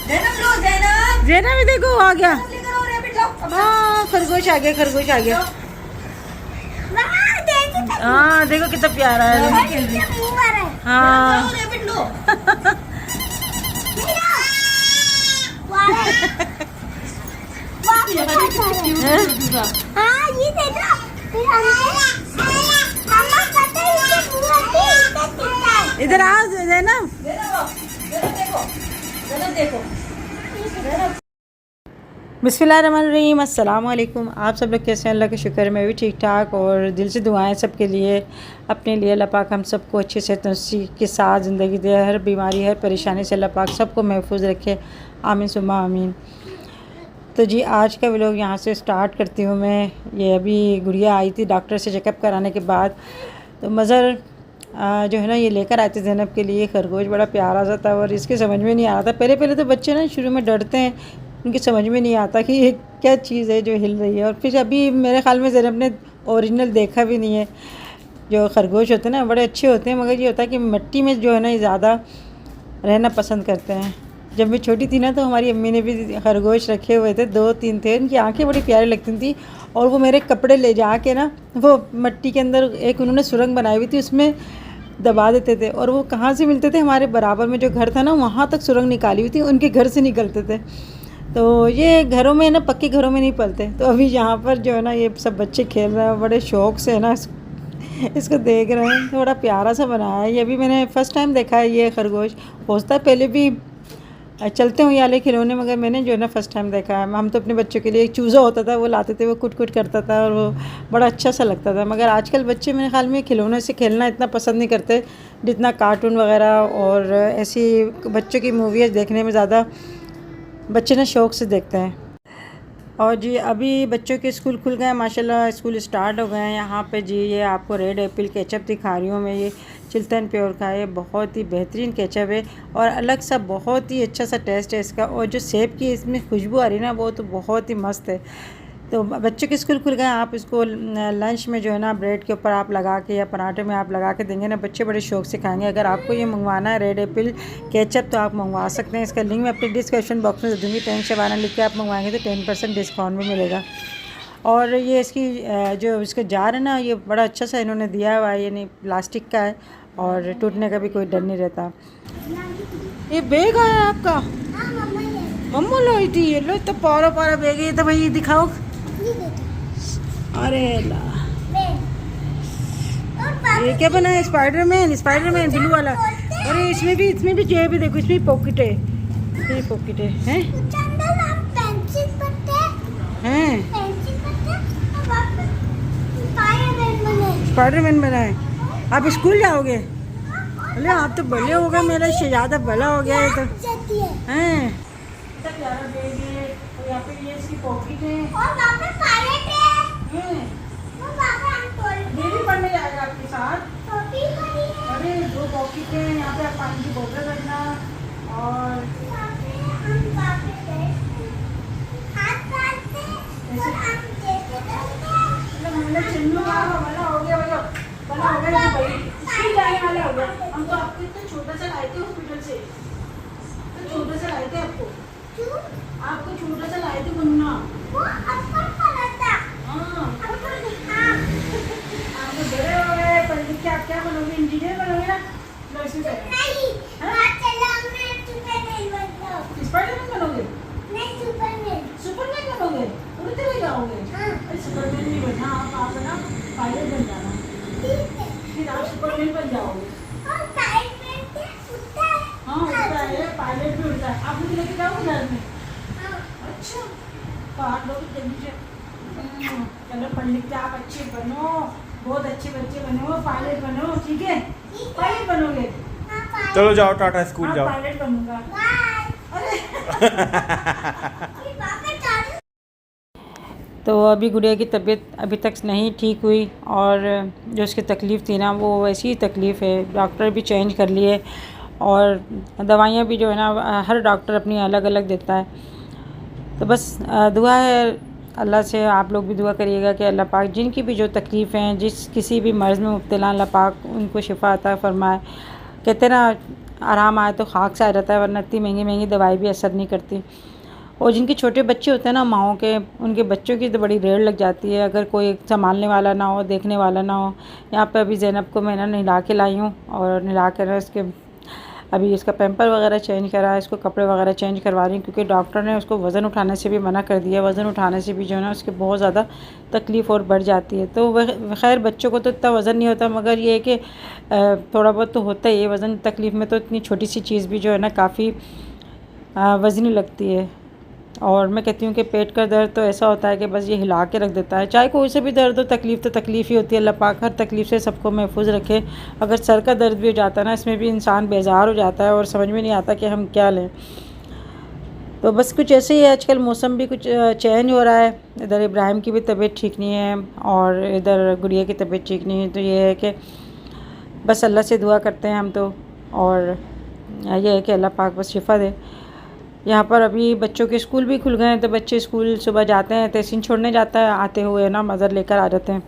ज़ैनब भी देखो आ गया। हाँ खरगोश आ गया, खरगोश आ गया। हाँ देखो कितना प्यारा है। हाँ इधर आओ ज़ैनब। बिस्मिल्लाहिर्रहमानिर्रहीम, अस्सलाम वालेकुम। आप सब लोग कैसे हैं? अल्लाह का शुक्र है मैं भी ठीक ठाक, और दिल से दुआएं सबके लिए, अपने लिए। अल्लाह पाक हम सबको अच्छे से तंदुरुस्ती के साथ ज़िंदगी दे, हर बीमारी हर परेशानी से अल्लाह पाक सबको महफूज रखे, आमीन सुम्मा आमीन। तो जी आज का व्लॉग यहाँ से स्टार्ट करती हूँ मैं। ये अभी गुड़िया आई थी डॉक्टर से चेकअप कराने के बाद, तो मज़र जो है ना ये लेकर आए थे ज़ैनब के लिए खरगोश। बड़ा प्यारा सा था और इसके समझ में नहीं आ रहा था। पहले तो बच्चे ना शुरू में डरते हैं, उनकी समझ में नहीं आता कि ये क्या चीज़ है जो हिल रही है। और फिर अभी मेरे ख़्याल में ज़ैनब ने ओरिजिनल देखा भी नहीं है। जो खरगोश होते हैं ना बड़े अच्छे होते हैं, मगर ये होता है कि मिट्टी में जो है ना ये ज़्यादा रहना पसंद करते हैं। जब मैं छोटी थी ना तो हमारी अम्मी ने भी खरगोश रखे हुए थे, 2-3 थे। उनकी आंखें बड़ी प्यारी लगती थी, और वो मेरे कपड़े ले जा के ना वो मिट्टी के अंदर एक उन्होंने सुरंग बनाई हुई थी, उसमें दबा देते थे। और वो कहाँ से मिलते थे? हमारे बराबर में जो घर था ना वहाँ तक सुरंग निकाली हुई थी, उनके घर से निकलते थे। तो ये घरों में ना पक्के घरों में नहीं पलते। तो अभी यहाँ पर जो है ना ये सब बच्चे खेल रहे हैं, बड़े शौक़ से है ना इसको देख रहे हैं। थोड़ा प्यारा सा बनाया है। ये भी मैंने फ़र्स्ट टाइम देखा है ये खरगोश। होता पहले भी चलते हुए वाले खिलौने, मगर मैंने जो है ना फ़र्स्ट टाइम देखा है। हम तो अपने बच्चों के लिए एक चूज़ा होता था वो लाते थे, वो कुट कुट करता था और वो बड़ा अच्छा सा लगता था। मगर आजकल बच्चे मेरे ख्याल में खिलौने से खेलना इतना पसंद नहीं करते जितना कार्टून वगैरह और ऐसी बच्चों की मूवीज़ देखने में ज़्यादा बच्चे ना शौक़ से देखते हैं। और जी अभी बच्चों के स्कूल खुल गए हैं माशाल्लाह, स्कूल स्टार्ट हो गए हैं यहाँ पे। जी ये आपको रेड एप्पल केचप दिखा रही हूँ मैं। ये चिल्टन प्योर का है, बहुत ही बेहतरीन केचप है और अलग सा बहुत ही अच्छा सा टेस्ट है इसका। और जो सेब की इसमें खुशबू आ रही है ना वो तो बहुत ही मस्त है। तो बच्चों के स्कूल खुल गए, आप इसको लंच में जो है ना ब्रेड के ऊपर आप लगा के या पराठे में आप लगा के देंगे ना, बच्चे बड़े शौक़ से खाएंगे। अगर आपको ये मंगवाना है रेड एप्पल केचप तो आप मंगवा सकते हैं। इसका लिंक मैं अपने डिस्क्रिप्शन बॉक्स में दे दूँगी। 10 शबाना लिख के आप मंगवाएंगे तो 10% डिस्काउंट भी मिलेगा। और ये इसकी जो इसका जार है ना ये बड़ा अच्छा सा इन्होंने दिया हुआ है, यानी प्लास्टिक का है और टूटने का भी कोई डर नहीं रहता। ये बैग आया आपका? मम्मा लाई थी ये। लो तो पारा पारा बैग है। तो भाई दिखाओ। अरे ला ये क्या बना है? स्पाइडरमैन, स्पाइडरमैन ब्लू वाला। अरे इसमें भी जेब है, देखो इसमें पॉकेट है, ये पॉकेट है हैं? स्पाइडरमैन बना है। आप स्कूल जाओगे? अरे आप तो बड़े हो गए, मेरा शहजादा बड़ा हो गया है तो हैं। कितना प्यारा बैग है। और यहाँ पे ये इसकी पॉकेट है और वहाँ पे पायलट है। ये भी पढ़ने जाएगा आपके साथ? अरे 2 पॉकेट है। यहाँ पे आप पानी की बोतल रखना और हम तो आपको इतना छोटा सा लाए थे हॉस्पिटल से, तो छोटा सा लाए थे आपको छोटा सा लाए थे बनना। आप तो बड़े हो गए, पढ़ लिख के आप क्या बनोगे? इंजीनियर बनोगे ना? स्पाइडरमैन बनोगे? सुपरमैन बनोगे? उड़ते हुए जाओगे? अरे सुपरमैन नहीं बनना, आप ना पायलट बन जाना, फिर आप सुपरमैन बन जाओगे। हाँ उड़ता है, पायलट भी उड़ता है। आप मुझे लेके जाओगे घर में? अच्छा पहाड़ लोग जल्दी से। चलो पढ़ लिख के आप अच्छे बनो, बहुत अच्छे बच्चे बनो, पायलट बनो, ठीक है? पायलट बनोगे? चलो जाओ टाटा, स्कूल जाओ। पायलट बनूंगा। अरे तो अभी गुड़िया की तबीयत अभी तक नहीं ठीक हुई, और जो उसकी तकलीफ़ थी ना वो वैसी ही तकलीफ़ है। डॉक्टर भी चेंज कर लिए और दवाइयाँ भी जो है ना हर डॉक्टर अपनी अलग अलग देता है। तो बस दुआ है अल्लाह से, आप लोग भी दुआ करिएगा कि अल्लाह पाक जिनकी भी जो तकलीफ़ हैं, जिस किसी भी मर्ज़ में मुब्तला, अल्लाह पाक उनको शिफा अता फ़रमाए। कहते ना आराम आए तो खाक सा रहता है, वरना इतनी महंगी महंगी दवाई भी असर नहीं करती। और जिनके छोटे बच्चे होते हैं ना माओं के, उनके बच्चों की तो बड़ी रेड़ लग जाती है अगर कोई संभालने वाला ना हो, देखने वाला ना हो। यहाँ पे अभी ज़ैनब को मैं ना नहला के लाई हूँ, और नहला कर इसके अभी इसका पैम्पर वगैरह चेंज करा है, इसको कपड़े वगैरह चेंज करवा रही हूँ, क्योंकि डॉक्टर ने उसको वज़न उठाने से भी मना कर दिया। वज़न उठाने से भी जो है ना उसके बहुत ज़्यादा तकलीफ़ और बढ़ जाती है। तो वह खैर बच्चों को तो इतना वज़न नहीं होता, मगर ये है कि थोड़ा बहुत तो होता ही है वज़न। तकलीफ़ में तो इतनी छोटी सी चीज़ भी जो है ना काफ़ी वज़नी लगती है। और मैं कहती हूँ कि पेट का दर्द तो ऐसा होता है कि बस ये हिला के रख देता है। चाहे कोई से भी दर्द हो, तकलीफ़ तो तकलीफ़ ही होती है। अल्लाह पाक हर तकलीफ़ से सबको महफूज रखे। अगर सर का दर्द भी हो जाता है ना, इसमें भी इंसान बेजार हो जाता है और समझ में नहीं आता कि हम क्या लें। तो बस कुछ ऐसे ही है, आजकल मौसम भी कुछ चेंज हो रहा है। इधर इब्राहिम की भी तबीयत ठीक नहीं है और इधर गुड़िया की तबीयत ठीक नहीं है। तो ये है कि बस अल्लाह से दुआ करते हैं हम तो, और ये है कि अल्लाह पाक बस शिफ़ा दे। यहाँ पर अभी बच्चों के स्कूल भी खुल गए हैं, तो बच्चे स्कूल सुबह जाते हैं, तहसीन छोड़ने जाता है, आते हुए ना मज़र लेकर आ जाते हैं।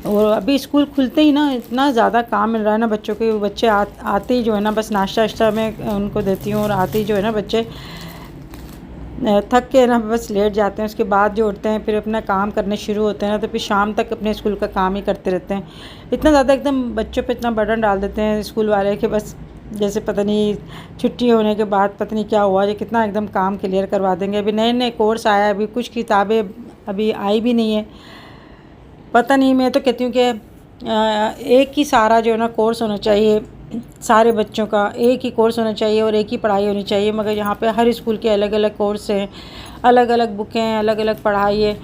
और अभी स्कूल खुलते ही ना इतना ज़्यादा काम मिल रहा है ना बच्चों के। बच्चे आते ही जो है ना बस नाश्ता वाश्ता मैं उनको देती हूँ, और आते ही जो है ना बच्चे थक के ना बस लेट जाते हैं। उसके बाद जो उठते हैं फिर अपना काम करने शुरू होते हैं ना, तो फिर शाम तक अपने स्कूल का काम ही करते रहते हैं। इतना ज़्यादा एकदम बच्चों पे इतना बर्डन डाल देते हैं स्कूल वाले कि बस जैसे पता नहीं छुट्टी होने के बाद पता नहीं क्या हुआ, ये कितना एकदम काम क्लियर करवा देंगे। अभी नए नए कोर्स आया है, अभी कुछ किताबें अभी आई भी नहीं है, पता नहीं। मैं तो कहती हूँ कि एक ही सारा जो है ना कोर्स होना चाहिए, सारे बच्चों का एक ही कोर्स होना चाहिए और एक ही पढ़ाई होनी चाहिए। मगर यहाँ पे हर स्कूल के अलग अलग कोर्स हैं, अलग अलग बुकें हैं, अलग अलग पढ़ाई है।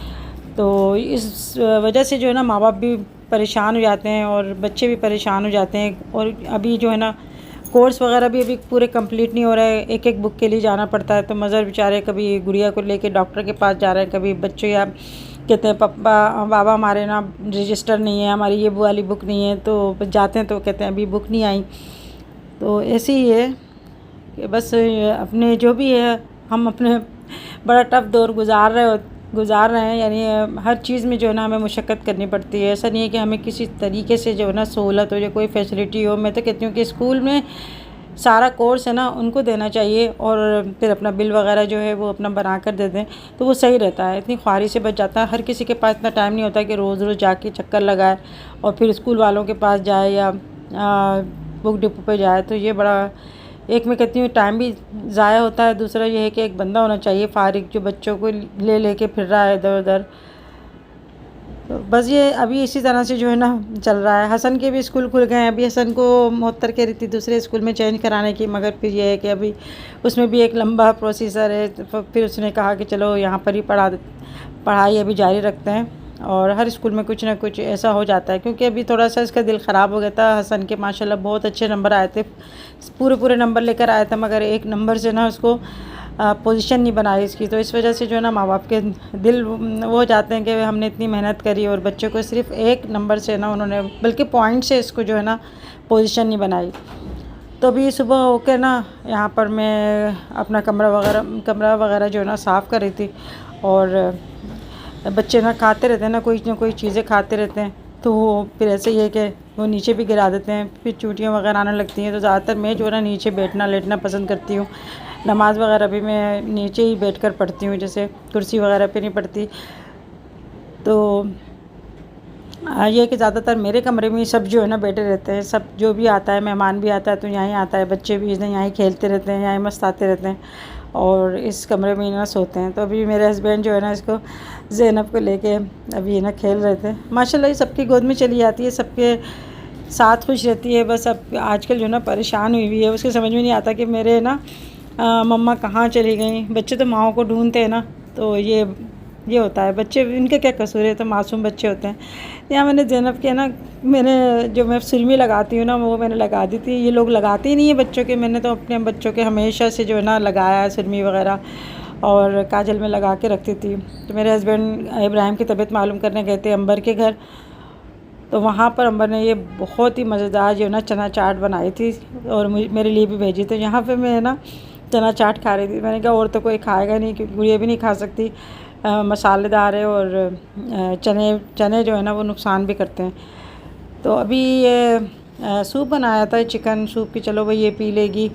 तो इस वजह से जो है ना माँ बाप भी परेशान हो जाते हैं और बच्चे भी परेशान हो जाते हैं। और अभी जो है ना कोर्स वगैरह भी अभी पूरे कंप्लीट नहीं हो रहा है, एक एक बुक के लिए जाना पड़ता है। तो मज़र बेचारे कभी गुड़िया को लेके डॉक्टर के पास जा रहे हैं, कभी बच्चे या कहते हैं पापा बाबा हमारे ना रजिस्टर नहीं है, हमारी ये वाली बुक नहीं है। तो जाते हैं तो कहते हैं अभी बुक नहीं आई। तो ऐसे ही है कि बस अपने जो भी है हम अपने बड़ा टफ दौर गुजार रहे हैं। यानी हर चीज़ में जो है ना हमें मुशक्क़त करनी पड़ती है। ऐसा नहीं है कि हमें किसी तरीके से जो है ना सहूलत हो या कोई फैसिलिटी हो। मैं तो कहती हूँ कि स्कूल में सारा कोर्स है ना उनको देना चाहिए, और फिर अपना बिल वगैरह जो है वो अपना बना कर दे दें तो वो सही रहता है। इतनी ख्वारी से बच जाता है। हर किसी के पास इतना टाइम नहीं होता कि रोज़ रोज़ जाके चक्कर लगाए और फिर स्कूल वालों के पास जाए या बुक डिपो पे जाए। तो ये बड़ा, एक मैं कहती हूँ टाइम भी ज़ाया होता है, दूसरा ये है कि एक बंदा होना चाहिए फ़ारिग जो बच्चों को ले लेके फिर रहा है इधर उधर। तो बस ये अभी इसी तरह से जो है ना चल रहा है। हसन के भी स्कूल खुल गए हैं, अभी हसन को मुहत्तर कह रही थी दूसरे स्कूल में चेंज कराने की, मगर फिर ये है कि अभी उसमें भी एक लंबा प्रोसीजर है। तो फिर उसने कहा कि चलो यहाँ पर ही पढ़ाई अभी जारी रखते हैं। और हर स्कूल में कुछ ना कुछ ऐसा हो जाता है, क्योंकि अभी थोड़ा सा इसका दिल ख़राब हो गया था। हसन के माशाल्लाह बहुत अच्छे नंबर आए थे, पूरे नंबर लेकर आया था, मगर एक नंबर से ना उसको पोजीशन नहीं बनाई इसकी। तो इस वजह से जो है ना माँ बाप के दिल वो हो जाते हैं कि हमने इतनी मेहनत करी और बच्चे को सिर्फ एक नंबर से ना उन्होंने, बल्कि पॉइंट से इसको जो है ना पोजीशन नहीं बनाई। तो अभी सुबह होकर ना यहाँ पर मैं अपना कमरा वगैरह जो है ना साफ़ कर रही थी। और बच्चे ना खाते रहते हैं ना कोई चीज़ें खाते रहते हैं, तो फिर ऐसे ही है कि वो नीचे भी गिरा देते हैं, फिर चूटियाँ वगैरह आने लगती हैं। तो ज़्यादातर मैं जो है ना नीचे बैठना लेटना पसंद करती हूँ। नमाज़ वगैरह भी मैं नीचे ही बैठकर पढ़ती हूँ, जैसे कुर्सी वगैरह पे नहीं पढ़ती। तो ये है कि ज़्यादातर मेरे कमरे में सब जो है ना बैठे रहते हैं। सब जो भी आता है, मेहमान भी आता है तो यहाँ ही आता है, बच्चे भी यहाँ ही खेलते रहते हैं, यहाँ ही मस्त आते रहते हैं और इस कमरे में ही ना सोते हैं। तो अभी मेरे हस्बैंड जो है ना इसको ज़ैनब को लेके अभी ना खेल रहे थे। माशाल्लाह ये सबकी गोद में चली जाती है, सबके साथ खुश रहती है। बस अब आजकल जो ना परेशान हुई है, उसके समझ में नहीं आता कि मेरे ना मम्मा कहाँ चली गई। बच्चे तो माँओं को ढूंढते हैं ना, तो ये होता है। बच्चे इनके क्या कसूर है, तो मासूम बच्चे होते हैं। यहाँ मैंने ज़ैनब के ना, मैंने जो मैं सुरमी लगाती हूँ ना वो मैंने लगा दी थी। ये लोग लगाते ही नहीं है बच्चों के, मैंने तो अपने बच्चों के हमेशा से जो है ना लगाया है सुरमी वगैरह, और काजल में लगा के रखती थी। तो मेरे हस्बैंड इब्राहिम की तबीयत मालूम करने गए थे अंबर के घर, तो वहाँ पर अंबर ने ये बहुत ही मज़ेदार जो है ना चना चाट बनाई थी और मेरे लिए भी भेजी। तो यहाँ पे मैं ना चना चाट खा रही थी। मैंने कहा और तो कोई खाएगा नहीं, क्योंकि गुड़िया भी नहीं खा सकती, मसालेदार है और चने जो है ना वो नुकसान भी करते हैं। तो अभी ये सूप बनाया था, चिकन सूप की, चलो भाई ये पी लेगी।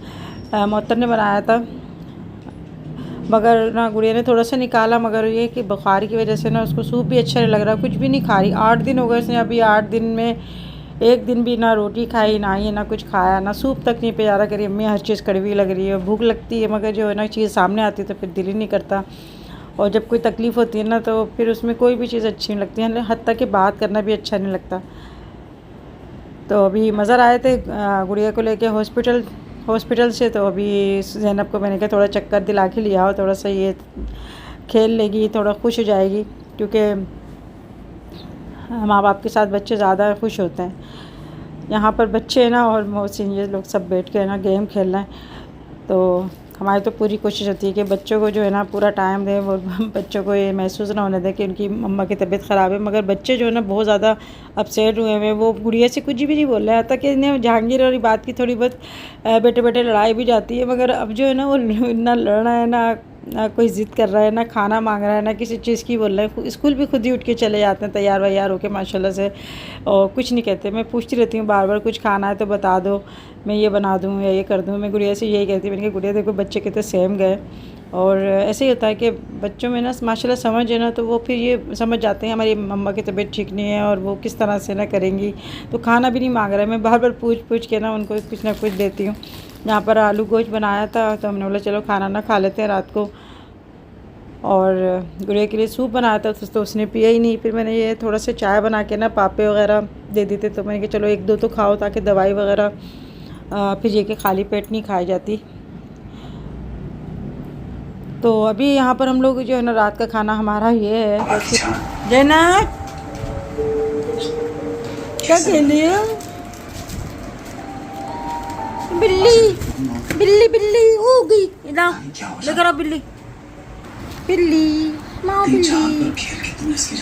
मोहतर ने बनाया था, मगर ना गुड़िया ने थोड़ा सा निकाला, मगर ये कि बुखार की वजह से ना उसको सूप भी अच्छा नहीं लग रहा, कुछ भी नहीं खा रही। 8 दिन हो गए उसने, अभी 8 दिन में एक दिन भी ना रोटी खाई, ना ये ना कुछ खाया, ना सूप तक नहीं पिया रहा। करी अम्मी हर चीज़ कड़वी लग रही है, भूख लगती है, मगर जो है ना चीज़ सामने आती है तो फिर दिल ही नहीं करता। और जब कोई तकलीफ़ होती है ना तो फिर उसमें कोई भी चीज़ अच्छी नहीं लगती है, हत्ता कि बात करना भी अच्छा नहीं लगता। तो अभी मज़र आए थे गुड़िया को लेके हॉस्पिटल से, तो अभी ज़ैनब को मैंने कहा थोड़ा चक्कर दिला के ले आओ, थोड़ा सा ये खेल लेगी, थोड़ा खुश हो जाएगी, क्योंकि माँ बाप के साथ बच्चे ज़्यादा खुश होते हैं। यहाँ पर बच्चे हैं ना और मोहसिन ये लोग सब बैठ के ना गेम खेल रहे हैं, तो हमारी तो पूरी कोशिश होती है कि बच्चों को जो है ना पूरा टाइम दें और बच्चों को ये महसूस ना होने दें कि उनकी मम्मा की तबीयत ख़राब है। मगर बच्चे जो है ना बहुत ज़्यादा अपसेट हुए हैं, वो गुड़िया से कुछ भी नहीं बोल रहे हैं, तक कि इन्हें जहांगीर वाली बात की थोड़ी बहुत बेटे बेटे लड़ाई भी जाती है, मगर अब जो है ना वो ना लड़ रहा है, ना कोई ज़िद कर रहा है, ना खाना मांग रहा है, ना किसी चीज़ की बोल रहा है। स्कूल भी खुद ही उठ के चले जाते हैं तैयार वैयार होके माशाल्लाह से, और कुछ नहीं कहते। मैं पूछती रहती हूँ बार बार, कुछ खाना है तो बता दो, मैं ये बना दूँ या ये कर दूँ। मैं गुड़िया से यही कहती हूँ, मैंने कहा गुड़िया देखो बच्चे कितने सेम गए, और ऐसे ही होता है कि बच्चों में ना माशाल्लाह समझ है ना, तो वो फिर ये समझ जाते हैं हमारी मम्मा की तबीयत ठीक नहीं है और वो किस तरह से ना करेंगी। तो खाना भी नहीं मांग रहा है, मैं बार बार पूछ के ना उनको कुछ ना कुछ देती हूँ। यहाँ पर आलू गोश्त बनाया था, तो हमने बोला चलो खाना ना खा लेते हैं रात को, और गुड़िया के लिए सूप बनाया था तो उसने पिया ही नहीं। फिर मैंने ये थोड़ा सा चाय बना के ना पापे वगैरह दे दी थी, तो मैंने कहा चलो 1-2 तो खाओ, ताकि दवाई वगैरह फिर ये कि खाली पेट नहीं खाई जाती। तो अभी यहाँ पर हम लोग जो है ना रात का खाना हमारा ये है। जैनब क्या खेल रही है? बिल्ली बिल्ली बिल्ली हो गई, लेकर आओ बिल्ली बिल्ली माँ बिल्ली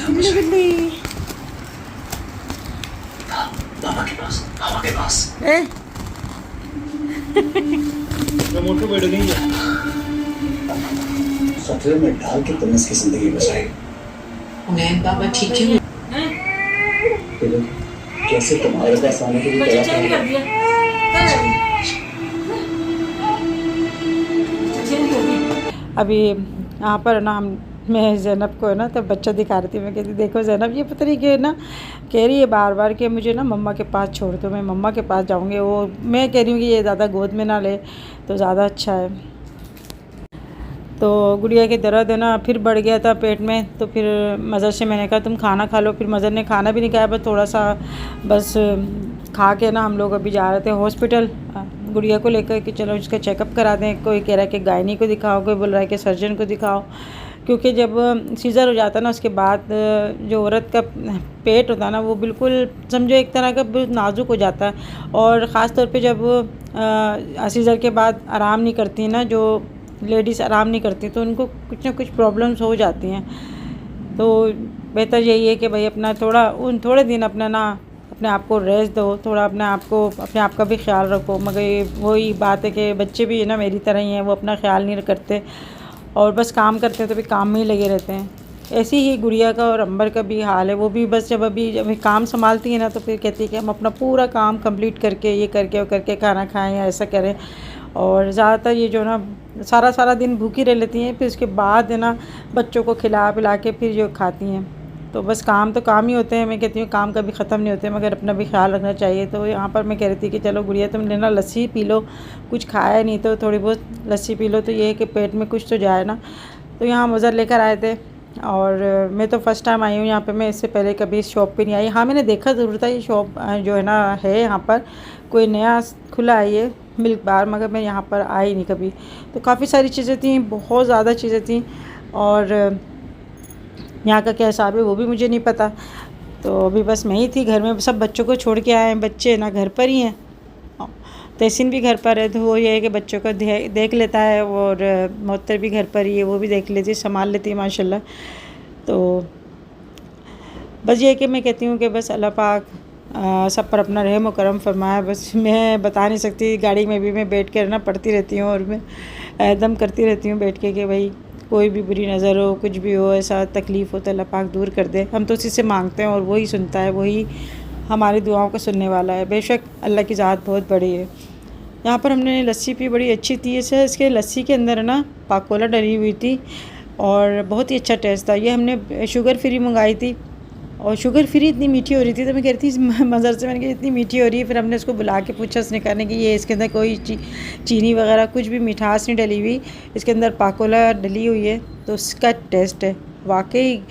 बिल्ली बिल्ली हवा के पास ए मोटर बैठ गई है। खतरे में डाल के तुमने इसकी जिंदगी बचाई। उन्हें बाबा ठीक है। कैसे तुम्हारे पास आने के लिए तैयार कर दिया। अभी यहाँ पर ना मैं ज़ैनब को है ना तब बच्चा दिखा रही थी, मैं कहती देखो ज़ैनब ये पता नहीं कि ना कह रही है बार बार कि मुझे ना मम्मा के पास छोड़ दो, मैं मम्मा के पास जाऊँगी। वो मैं कह रही हूँ कि ये ज़्यादा गोद में ना ले तो ज़्यादा अच्छा है। तो गुड़िया के दर्द है ना फिर बढ़ गया था पेट में, तो फिर मज़र से मैंने कहा तुम खाना खा लो। फिर मज़र ने खाना भी नहीं खाया, बस थोड़ा सा बस खा के ना हम लोग अभी जा रहे थे हॉस्पिटल गुड़िया को लेकर कि चलो इसका चेकअप करा दें। कोई कह रहा है कि गायनी को दिखाओ, कोई बोल रहा है कि सर्जन को दिखाओ, क्योंकि जब सीज़र हो जाता है ना उसके बाद जो औरत का पेट होता है ना वो बिल्कुल समझो एक तरह का बिल्कुल नाजुक हो जाता है। और ख़ास तौर पे जब सीज़र के बाद आराम नहीं करती ना, जो लेडीज़ आराम नहीं करती, तो उनको कुछ ना कुछ प्रॉब्लम्स हो जाती हैं। तो बेहतर यही है कि भाई अपना थोड़े दिन अपने आप को रेस्ट दो, थोड़ा अपने आप का भी ख्याल रखो। मगर ये वही बात है कि बच्चे भी है ना मेरी तरह ही हैं, वो अपना ख्याल नहीं करते और बस काम करते हैं, तो भी काम में ही लगे रहते हैं। ऐसी ही गुड़िया का और अंबर का भी हाल है। वो भी बस जब अभी काम संभालती है ना तो फिर कहती है कि हम अपना पूरा काम कंप्लीट करके ये करके वो करके खाना खाएं या ऐसा करें। और ज़्यादातर ये जो ना सारा दिन भूखी रह लेती हैं, फिर उसके बाद है ना बच्चों को खिला पिला के फिर जो खाती हैं। तो बस काम तो काम ही होते हैं, मैं कहती हूँ काम कभी ख़त्म नहीं होते, मगर अपना भी ख्याल रखना चाहिए। तो यहाँ पर मैं कह रही थी कि चलो गुड़िया तुम लेना लस्सी पी लो, कुछ खाया नहीं तो थोड़ी बहुत लस्सी पी लो, तो ये है कि पेट में कुछ तो जाए ना। तो यहाँ मज़र लेकर आए थे और मैं तो फ़र्स्ट टाइम आई हूँ यहाँ पे, मैं इससे पहले कभी इस शॉप पे नहीं आई। हाँ मैंने देखा ज़रूर था ये शॉप जो है ना है यहाँ पर कोई नया खुला है ये मिल्क बार, मगर मैं यहाँ पर आई नहीं कभी। तो काफ़ी सारी चीज़ें थी, बहुत ज़्यादा चीज़ें थी, और यहाँ का क्या हिसाब है वो भी मुझे नहीं पता। तो अभी बस मैं ही थी घर में, सब बच्चों को छोड़ के आए हैं। बच्चे ना घर पर ही हैं, तहसीन भी घर पर है, तो वो ये है कि बच्चों को देख लेता है, और मोहतर भी घर पर ही है, वो भी देख लेती है, संभाल लेती है माशाल्लाह। तो बस ये है कि मैं कहती हूँ कि बस अल्लाह पाक सब पर अपना रहम व करम फरमाए। बस मैं बता नहीं सकती, गाड़ी में भी मैं बैठ कर ना पढ़ती रहती हूँ और मैं एकदम करती रहती हूँ बैठ के कि भाई कोई भी बुरी नज़र हो, कुछ भी हो, ऐसा तकलीफ़ हो तो अल्लाह पाक दूर कर दे। हम तो उसी से मांगते हैं और वही सुनता है, वही हमारी दुआओं को सुनने वाला है। बेशक अल्लाह की ज़ात बहुत बड़ी है। यहाँ पर हमने लस्सी पी, बड़ी अच्छी थी। इसके लस्सी के अंदर ना पाकोला डली हुई थी और बहुत ही अच्छा टेस्ट था। ये हमने शुगर फ्री मंगाई थी और शुगर फ्री इतनी मीठी हो रही थी तो मैं कह रही थी मंजर से, मैंने कहा इतनी मीठी हो रही है। फिर हमने उसको बुला के पूछा, उसने कहने कि ये इसके अंदर कोई चीनी वगैरह कुछ भी मिठास नहीं डली हुई, इसके अंदर पाकोला डली हुई है तो उसका टेस्ट है। वाकई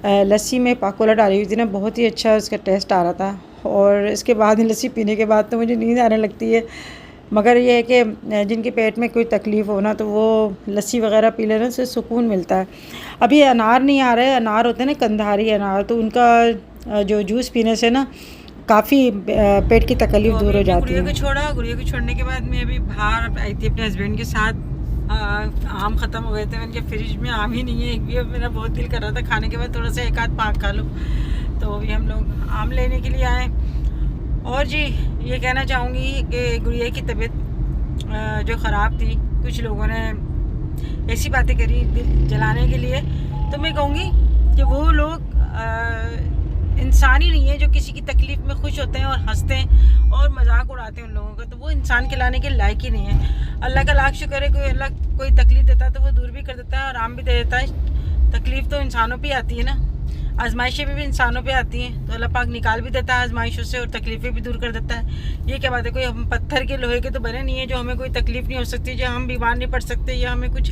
लस्सी में पाकोला डाली हुई थी ना, बहुत ही अच्छा उसका टेस्ट आ रहा था। और इसके बाद लस्सी पीने के बाद तो मुझे नींद आने लगती है, मगर ये है कि जिनके पेट में कोई तकलीफ़ हो ना तो वो लस्सी वगैरह पी लेना, उससे सुकून मिलता है। अभी अनार नहीं आ रहा है, अनार होते हैं ना कंधारी अनार, तो उनका जो जूस पीने से ना काफ़ी पेट की तकलीफ़ दूर हो जाती है। गुड़िया को छोड़ने के बाद मैं अभी बाहर आई थी अपने हस्बैंड के साथ। आम ख़त्म हो गए थे, मैंने कहा फ्रिज में आम ही नहीं है एक भी। मेरा बहुत दिल कर रहा था खाने के बाद थोड़ा सा एक आध पाक खा लो, तो अभी हम लोग आम लेने के लिए आए। और जी ये कहना चाहूँगी कि गुड़िया की तबीयत जो ख़राब थी, कुछ लोगों ने ऐसी बातें करी दिल जलाने के लिए, तो मैं कहूँगी कि वो लोग इंसान ही नहीं है जो किसी की तकलीफ़ में खुश होते हैं और हंसते हैं और मजाक उड़ाते हैं उन लोगों का, तो वो इंसान खिलाने के लायक ही नहीं है। अल्लाह का लाख शुक्र है, कोई अल्लाह कोई तकलीफ़ देता है तो वो दूर भी कर देता है और आराम भी दे देता है। तकलीफ़ तो इंसानों पे आती है ना, आजमाइशें भी इंसानों पे आती हैं, तो अल्लाह पाक निकाल भी देता है आजमाइशों से और तकलीफ़ें भी दूर कर देता है। ये क्या बात है, कोई हम पत्थर के लोहे के तो बने नहीं है जो हमें कोई तकलीफ़ नहीं हो सकती, जो हम बीमार नहीं पड़ सकते या हमें कुछ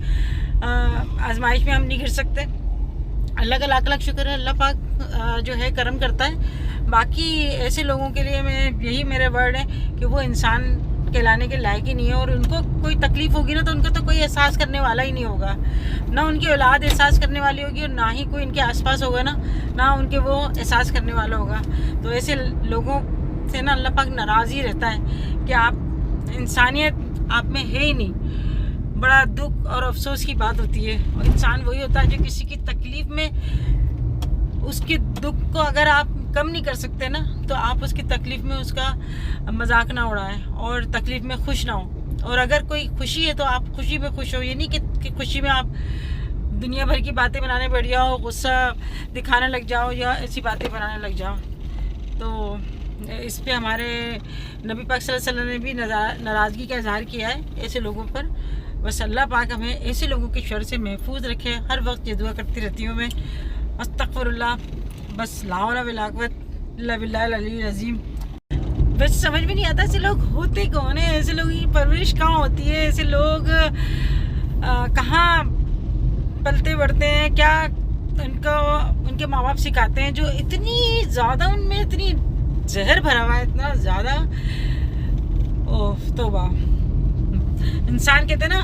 आजमाइश में हम नहीं गिर सकते। अल्लाह का लाख लाख शुक्र है, अल्लाह पाक जो है करम करता है। बाकी ऐसे लोगों के लिए मैं यही मेरे वर्ड है कि वो इंसान कहलाने के लायक ही नहीं है और उनको कोई तकलीफ़ होगी ना तो उनका तो कोई एहसास करने वाला ही नहीं होगा, ना उनकी औलाद एहसास करने वाली होगी और ना ही कोई इनके आसपास होगा ना उनके वो एहसास करने वाला होगा। तो ऐसे लोगों से ना अल्लाह पाक नाराज़ ही रहता है कि आप इंसानियत आप में है ही नहीं। बड़ा दुख और अफसोस की बात होती है। और इंसान वही होता है जो किसी की तकलीफ़ में उसके दुख को अगर आप कम नहीं कर सकते ना तो आप उसकी तकलीफ़ में उसका मजाक ना उड़ाएं और तकलीफ़ में खुश ना हो। और अगर कोई खुशी है तो आप खुशी में खुश हो, ये नहीं कि खुशी में आप दुनिया भर की बातें बनाने बैठ जाओ, गुस्सा दिखाने लग जाओ या ऐसी बातें बनाने लग जाओ। तो इस पे हमारे नबी पाक सल्लल्लाहु अलैहि वसल्लम ने भी नाराज़गी का इजहार किया है ऐसे लोगों पर। बस अल्लाह पाक हमें ऐसे लोगों के शर से महफूज रखे। हर वक्त ये दुआ करती रहती हूँ मैं, अस्तगफिरुल्लाह, बस ला हौला वला कुव्वता इल्ला बिल्लाहिल अलीय्यिल अज़ीम। बस समझ में नहीं आता ऐसे लोग होते कौन है, ऐसे लोगों की परवरिश कहाँ होती है, ऐसे लोग कहाँ पलते बढ़ते हैं, क्या उनके माँ बाप सिखाते हैं जो इतनी ज़्यादा उनमें इतनी जहर भरा हुआ है, इतना ज़्यादा। ओह तौबा। इंसान कहते हैं ना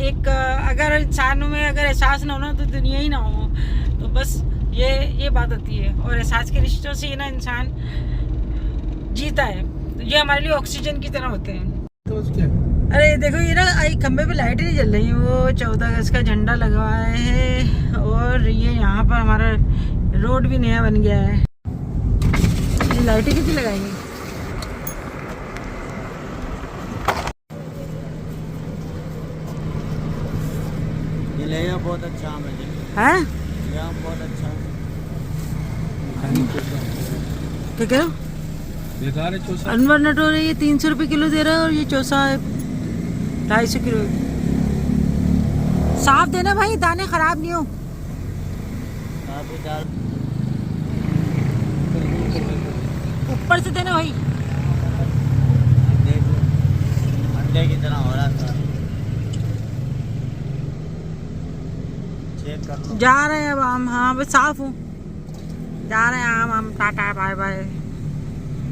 एक अगर इंसानों में अगर एहसास ना हो ना तो दुनिया ही ना हो। तो बस ये बात होती है। और एहसास के रिश्तों से ना इंसान जीता है, तो ये हमारे लिए ऑक्सीजन की तरह होते हैं। तो क्या? अरे देखो ये ना खंबे पे लाइट नहीं जल रही, वो 14 अगस्त का झंडा लगा है और ये यहाँ पर हमारा रोड भी नया बन गया है। ये लाइटें कितनी लगाएंगे? ये लेया बहुत अच्छा आम है। हाँ ये आम बहुत अच्छा है। क्या कह रहे हो? बेकार है चौसा। अनवर नटोर है, ये 300 रुपये किलो दे रहा है और ये चौसा है 250 किलो। साफ देना भाई, दाने खराब नहीं हो। ऊपर से देना भाई। अंडे की तरह हो रहा था। चेक कर लो। जा रहे हैं अब आम, हाँ बस साफ हूँ, जा रहे हैं आम टाटा बाय बाय।